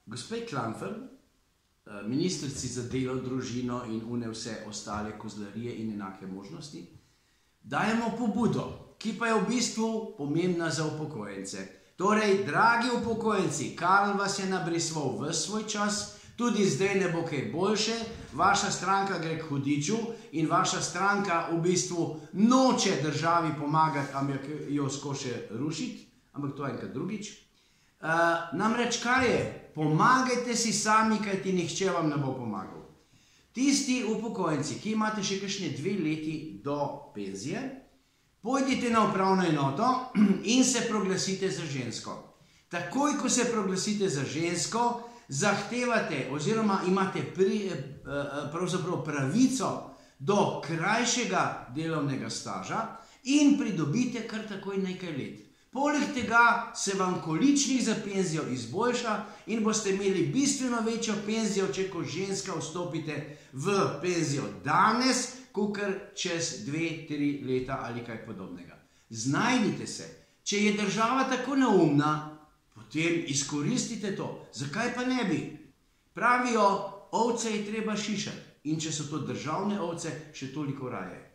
Gospe Klampfer, ministrici za delo, družino in vse ostale kozlarije in enake možnosti, dajemo pobudo, ki pa je v bistvu pomembna za upokojence. Torej, dragi upokojenci, Karl vas je nabrisval ves svoj čas, tudi zdaj ne bo kaj boljše, vaša stranka gre k hudiču in vaša stranka v bistvu noče državi pomagati, ampak jo skoše rušiti, ampak to je enkrat drugič. Namreč kaj je? Pomagajte si sami, kajti nihče vam ne bo pomagal. Tisti upokojenci, ki imate še kakšne 2 leti do penzije, pojdite na upravno enoto in se proglasite za žensko. Takoj, ko se proglasite za žensko, zahtevate oziroma imate pravzaprav pravico do krajšega delovnega staža in pridobite kar takoj nekaj let. Poleg tega se vam količnik za penzijo izboljša in boste imeli bistveno večjo penzijo, če kot ženska vstopite v penzijo danes, kakor čez 2-3 leta ali kaj podobnega. Znajdite se. Če je država tako neumna, potem izkoristite to. Zakaj pa ne bi? Pravijo, ovce je treba šišati. In če so to državne ovce, še toliko raje.